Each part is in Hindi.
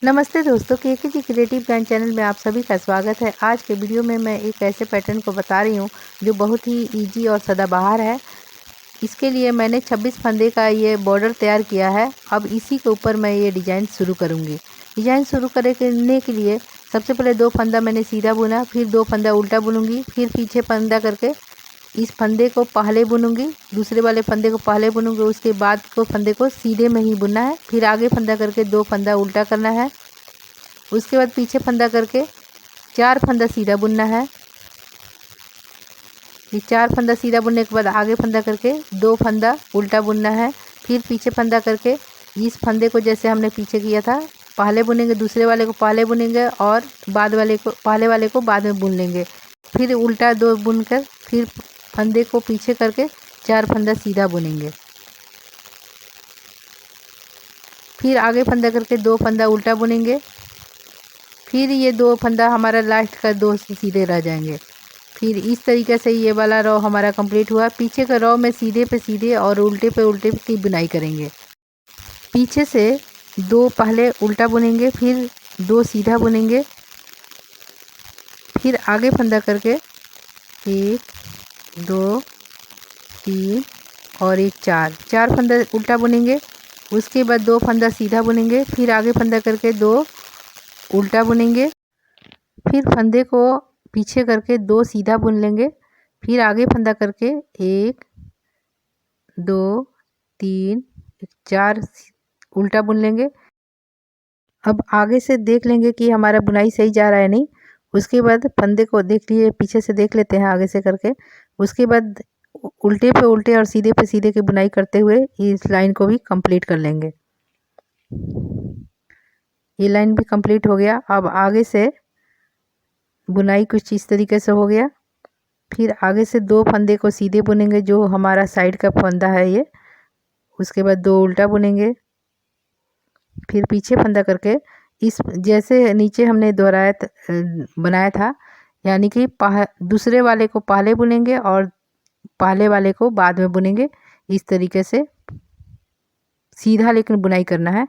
नमस्ते दोस्तों, केके जी क्रिएटिव ज्ञान चैनल में आप सभी का स्वागत है। आज के वीडियो में मैं एक ऐसे पैटर्न को बता रही हूँ जो बहुत ही इजी और सदाबहार है। इसके लिए मैंने 26 फंदे का ये बॉर्डर तैयार किया है। अब इसी के ऊपर मैं ये डिज़ाइन शुरू करूँगी। डिज़ाइन शुरू करने के लिए सबसे पहले 2 फंदा मैंने सीधा बुना, फिर 2 फंदा उल्टा बुनूँगी, फिर पीछे फंदा करके इस फंदे को पहले बुनूंगी, दूसरे वाले फंदे को पहले बुनूंगी, उसके बाद को फंदे को सीधे में ही बुनना है। फिर आगे फंदा करके 2 फंदा उल्टा करना है। उसके बाद पीछे फंदा करके 4 फंदा सीधा बुनना है। ये 4 फंदा सीधा बुनने के बाद आगे फंदा करके 2 फंदा उल्टा बुनना है। फिर पीछे फंदा करके इस फंदे को जैसे हमने पीछे किया था पहले बुनेंगे, दूसरे वाले को पहले बुनेंगे और पहले वाले को बाद में बुन लेंगे। फिर उल्टा 2 बुनकर फिर फंदे को पीछे करके 4 फंदा सीधा बुनेंगे। फिर आगे फंदा करके 2 फंदा उल्टा बुनेंगे। फिर ये 2 फंदा हमारा लास्ट का 2 सीधे रह जाएंगे। फिर इस तरीके से ये वाला रो हमारा कंप्लीट हुआ। पीछे का रो में सीधे पे सीधे और उल्टे पे उल्टे की बुनाई करेंगे। पीछे से 2 पहले उल्टा बुनेंगे, फिर 2 सीधा बुनेंगे, फिर आगे फंदा करके 1 2 3 और 1 4 फंदा उल्टा बुनेंगे। उसके बाद 2 फंदा सीधा बुनेंगे, फिर आगे फंदा करके 2 उल्टा बुनेंगे, फिर फंदे को पीछे करके 2 सीधा बुन लेंगे, फिर आगे फंदा करके 1 2 3 4 उल्टा बुन लेंगे। अब आगे से देख लेंगे कि हमारा बुनाई सही जा रहा है नहीं। उसके बाद फंदे को देख लिए, पीछे से देख लेते हैं आगे से करके। उसके बाद उल्टे पे उल्टे और सीधे पे सीधे की बुनाई करते हुए इस लाइन को भी कंप्लीट कर लेंगे। ये लाइन भी कंप्लीट हो गया। अब आगे से बुनाई कुछ इस तरीके से हो गया। फिर आगे से 2 फंदे को सीधे बुनेंगे जो हमारा साइड का फंदा है ये। उसके बाद 2 उल्टा बुनेंगे, फिर पीछे फंदा करके इस जैसे नीचे हमने दोहराया बनाया था, यानी कि दूसरे वाले को पहले बुनेंगे और पहले वाले को बाद में बुनेंगे। इस तरीके से सीधा लेकिन बुनाई करना है।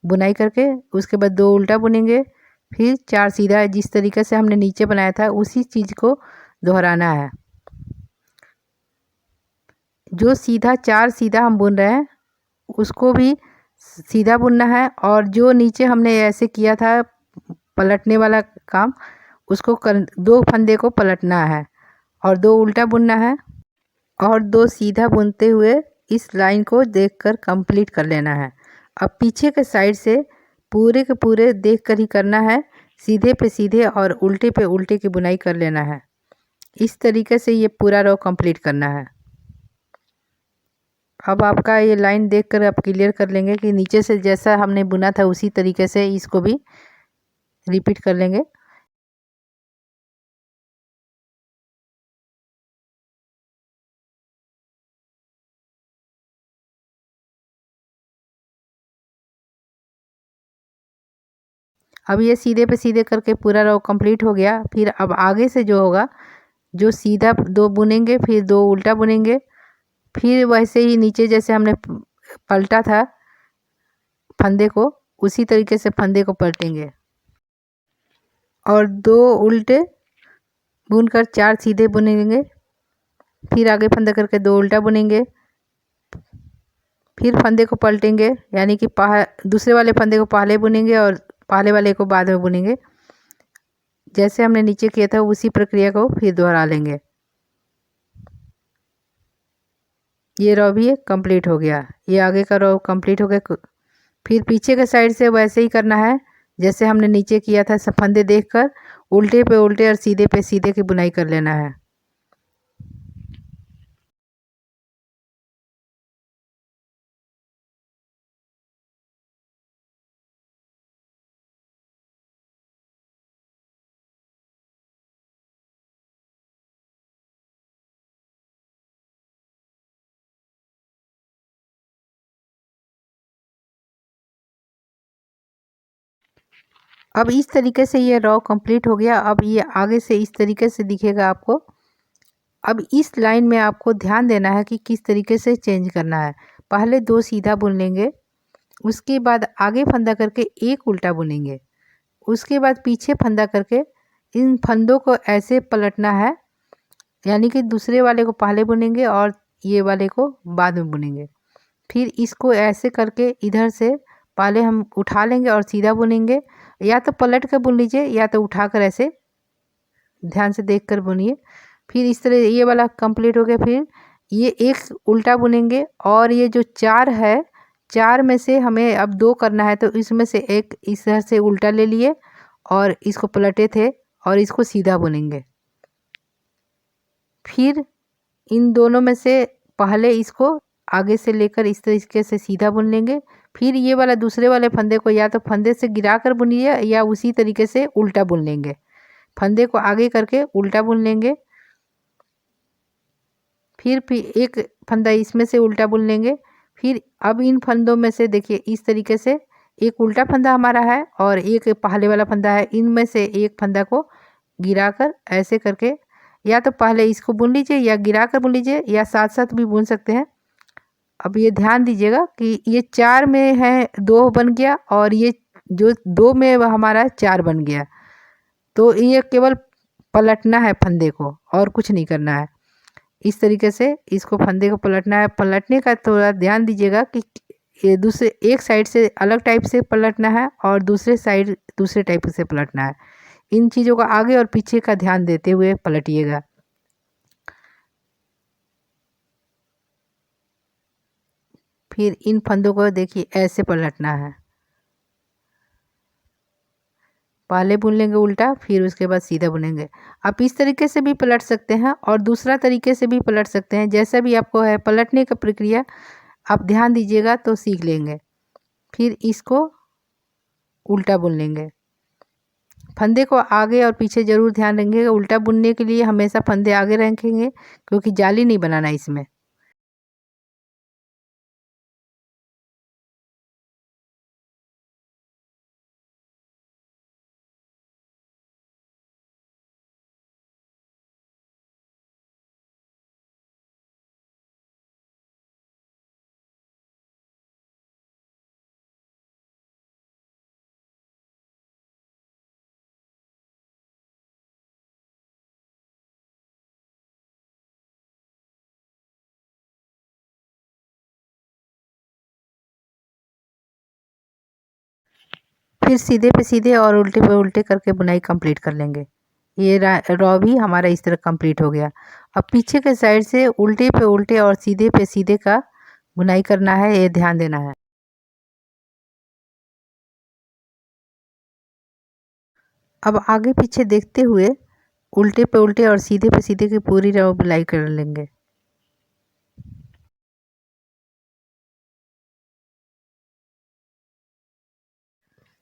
बुनाई करके उसके बाद 2 उल्टा बुनेंगे, फिर 4 सीधा। जिस तरीके से हमने नीचे बनाया था उसी चीज़ को दोहराना है। जो सीधा 4 सीधा हम बुन रहे हैं उसको भी सीधा बुनना है, और जो नीचे हमने ऐसे किया था पलटने वाला काम उसको 2 फंदे को पलटना है और 2 उल्टा बुनना है और 2 सीधा बुनते हुए इस लाइन को देखकर कंप्लीट कर लेना है। अब पीछे के साइड से पूरे के पूरे देखकर ही करना है, सीधे पे सीधे और उल्टे पे उल्टे की बुनाई कर लेना है। इस तरीके से ये पूरा रो कंप्लीट करना है। अब आपका ये लाइन देखकर आप क्लियर कर लेंगे कि नीचे से जैसा हमने बुना था उसी तरीके से इसको भी रिपीट कर लेंगे। अब ये सीधे पे सीधे करके पूरा रो कंप्लीट हो गया। फिर अब आगे से जो होगा, जो सीधा 2 बुनेंगे, फिर 2 उल्टा बुनेंगे, फिर वैसे ही नीचे जैसे हमने पलटा था फंदे को उसी तरीके से फंदे को पलटेंगे और 2 उल्टे बुनकर 4 सीधे बुनेंगे, फिर आगे फंदा करके 2 उल्टा बुनेंगे, फिर फंदे को पलटेंगे, यानी कि दूसरे वाले फंदे को पहले बुनेंगे और पहले वाले को बाद में बुनेंगे। जैसे हमने नीचे किया था उसी प्रक्रिया को फिर दोहरा लेंगे। ये रो भी कंप्लीट हो गया। ये आगे का रो कंप्लीट हो गया। फिर पीछे के साइड से वैसे ही करना है जैसे हमने नीचे किया था। सब फंदे देखकर उल्टे पे उल्टे और सीधे पे सीधे की बुनाई कर लेना है। अब इस तरीके से ये रो कंप्लीट हो गया। अब ये आगे से इस तरीके से दिखेगा आपको। अब इस लाइन में आपको ध्यान देना है कि किस तरीके से चेंज करना है। पहले 2 सीधा बुन लेंगे, उसके बाद आगे फंदा करके एक उल्टा बुनेंगे। उसके बाद पीछे फंदा करके इन फंदों को ऐसे पलटना है, यानी कि दूसरे वाले को पहले बुनेंगे और ये वाले को बाद में बुनेंगे। फिर इसको ऐसे करके इधर से पहले हम उठा लेंगे और सीधा बुनेंगे, या तो पलट कर बुन लीजिए या तो उठाकर ऐसे ध्यान से देख कर बुनिए। फिर इस तरह ये वाला कंप्लीट हो गया। फिर ये एक उल्टा बुनेंगे और ये जो चार है, चार में से हमें अब दो करना है, तो इसमें से एक इस तरह से उल्टा ले लिए और इसको पलटे थे और इसको सीधा बुनेंगे। फिर इन दोनों में से पहले इसको आगे से लेकर इस तरीके से सीधा बुन लेंगे। फिर ये वाला दूसरे वाले फंदे को या तो फंदे से गिरा कर बुनिए या उसी तरीके से उल्टा बुन लेंगे। फंदे को आगे करके उल्टा बुन लेंगे। फिर एक फंदा इसमें से उल्टा बुन लेंगे। फिर अब इन फंदों में से देखिए इस तरीके से एक उल्टा फंदा हमारा है और एक पहले वाला फंदा है। इनमें से एक फंदा को गिराकर ऐसे करके या तो पहले इसको बुन लीजिए या गिरा कर बुन लीजिए या साथ साथ भी बुन सकते हैं। अब ये ध्यान दीजिएगा कि ये चार में है दो बन गया और ये जो दो में हमारा चार बन गया, तो ये केवल पलटना है फंदे को और कुछ नहीं करना है। इस तरीके से इसको फंदे को पलटना है। पलटने का थोड़ा ध्यान दीजिएगा कि ये दूसरे एक साइड से अलग टाइप से पलटना है और दूसरे साइड दूसरे टाइप से पलटना है। इन चीज़ों का आगे और पीछे का ध्यान देते हुए पलटिएगा। फिर इन फंदों को देखिए ऐसे पलटना है, पहले बुन लेंगे उल्टा, फिर उसके बाद सीधा बुनेंगे। आप इस तरीके से भी पलट सकते हैं और दूसरा तरीके से भी पलट सकते हैं, जैसा भी आपको है पलटने का प्रक्रिया आप ध्यान दीजिएगा तो सीख लेंगे। फिर इसको उल्टा बुन लेंगे। फंदे को आगे और पीछे ज़रूर ध्यान रखेंगे। उल्टा बुनने के लिए हमेशा फंदे आगे रखेंगे क्योंकि जाली नहीं बनाना इसमें। फिर सीधे पे सीधे और उल्टे पे उल्टे करके बुनाई कंप्लीट कर लेंगे। ये रॉ भी हमारा इस तरह कंप्लीट हो गया। अब पीछे के साइड से उल्टे पे उल्टे और सीधे पे सीधे का बुनाई करना है, ये ध्यान देना है। अब आगे पीछे देखते हुए उल्टे पे उल्टे और सीधे पे सीधे की पूरी रॉ बुनाई कर लेंगे।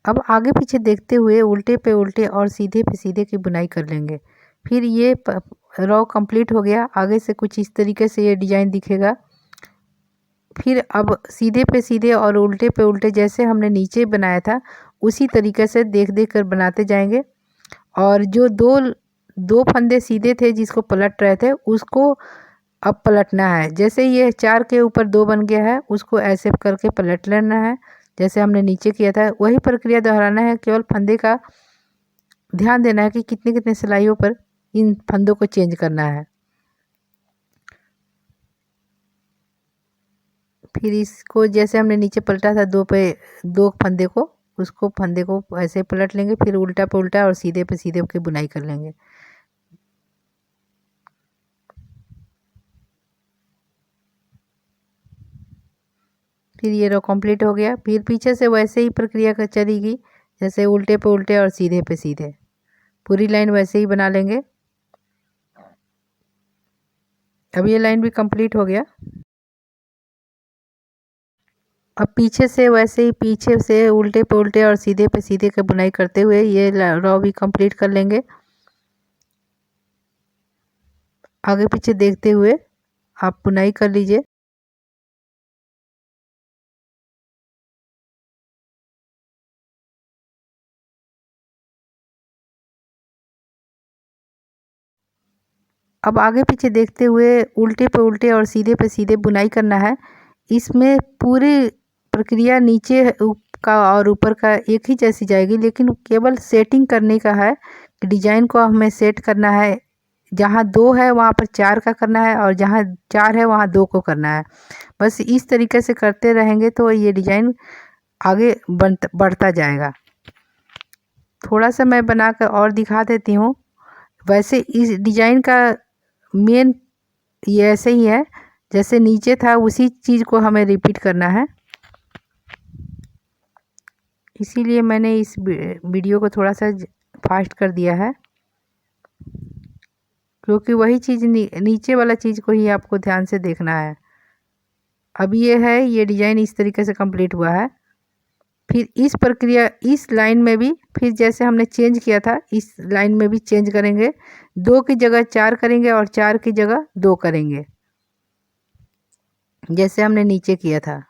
अब आगे पीछे देखते हुए उल्टे पे उल्टे और सीधे पे सीधे की बुनाई कर लेंगे। फिर ये रॉ कंप्लीट हो गया। आगे से कुछ इस तरीके से ये डिज़ाइन दिखेगा। फिर अब सीधे पे सीधे और उल्टे पे उल्टे जैसे हमने नीचे बनाया था उसी तरीके से देख देख कर बनाते जाएंगे। और जो दो दो फंदे सीधे थे जिसको पलट रहे थे उसको अब पलटना है। जैसे ये चार के ऊपर दो बन गया है उसको ऐसे करके पलट लेना है, जैसे हमने नीचे किया था वही प्रक्रिया दोहराना है। केवल फंदे का ध्यान देना है कि कितने कितने सिलाइयों पर इन फंदों को चेंज करना है। फिर इसको जैसे हमने नीचे पलटा था दो पे दो फंदे को, उसको फंदे को ऐसे पलट लेंगे। फिर उल्टा पे उल्टा और सीधे पे सीधे की बुनाई कर लेंगे। फिर ये रो कंप्लीट हो गया। फिर पीछे से वैसे ही प्रक्रिया का चलेगी, जैसे उल्टे पे उल्टे और सीधे पे सीधे पूरी लाइन वैसे ही बना लेंगे। अब ये लाइन भी कंप्लीट हो गया। अब पीछे से वैसे ही पीछे से उल्टे पे उल्टे और सीधे पे सीधे का बुनाई करते हुए ये रॉ भी कंप्लीट कर लेंगे। आगे पीछे देखते हुए आप बुनाई कर लीजिए। अब आगे पीछे देखते हुए उल्टे पे उल्टे और सीधे पे सीधे बुनाई करना है। इसमें पूरी प्रक्रिया नीचे का और ऊपर का एक ही जैसी जाएगी, लेकिन केवल सेटिंग करने का है कि डिजाइन को हमें सेट करना है। जहाँ 2 है वहाँ पर 4 का करना है और जहाँ 4 है वहाँ 2 को करना है। बस इस तरीके से करते रहेंगे तो ये डिजाइन आगे बढ़ता जाएगा। थोड़ा सा मैं बनाकर और दिखा देती हूँ। वैसे इस डिजाइन का मेन ये ऐसे ही है, जैसे नीचे था उसी चीज़ को हमें रिपीट करना है। इसीलिए मैंने इस वीडियो को थोड़ा सा फास्ट कर दिया है, क्योंकि वही चीज़ नीचे वाला चीज़ को ही आपको ध्यान से देखना है। अब ये है, ये डिज़ाइन इस तरीके से कंप्लीट हुआ है। फिर इस प्रक्रिया इस लाइन में भी फिर जैसे हमने चेंज किया था, इस लाइन में भी चेंज करेंगे। 2 की जगह 4 करेंगे और 4 की जगह 2 करेंगे, जैसे हमने नीचे किया था।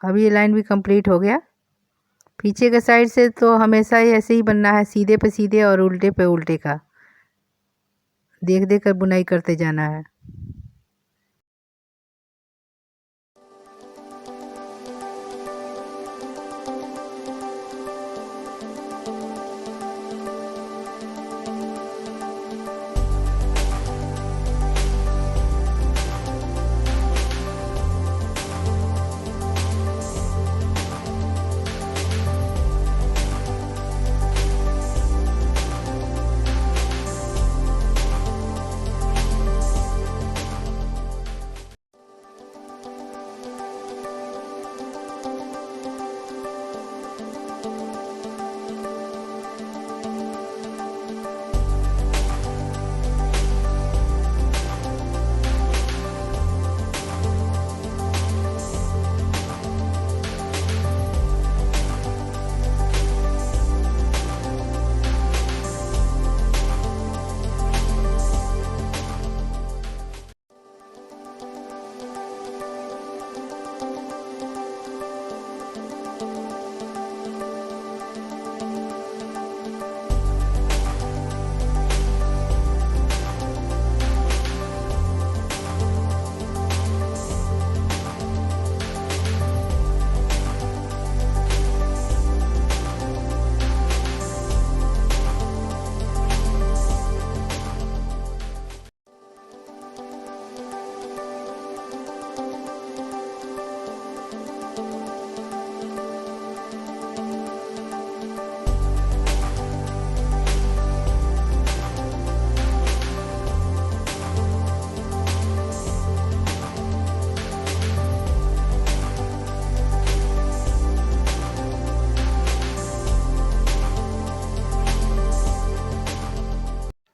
अब ये लाइन भी कंप्लीट हो गया। पीछे के साइड से तो हमेशा ही ऐसे ही बनना है, सीधे पे सीधे और उल्टे पे उल्टे का देख देख कर बुनाई करते जाना है।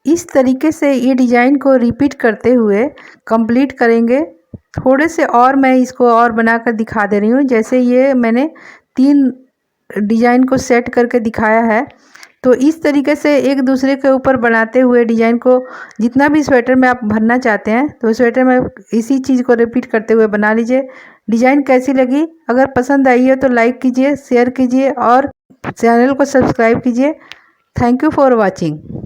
इस तरीके से ये डिज़ाइन को रिपीट करते हुए कंप्लीट करेंगे। थोड़े से और मैं इसको और बनाकर दिखा दे रही हूँ। जैसे ये मैंने 3 डिज़ाइन को सेट करके दिखाया है, तो इस तरीके से एक दूसरे के ऊपर बनाते हुए डिज़ाइन को जितना भी स्वेटर में आप भरना चाहते हैं, तो स्वेटर में इसी चीज़ को रिपीट करते हुए बना लीजिए। डिज़ाइन कैसी लगी? अगर पसंद आई है तो लाइक कीजिए, शेयर कीजिए और चैनल को सब्सक्राइब कीजिए। Thank you for watching.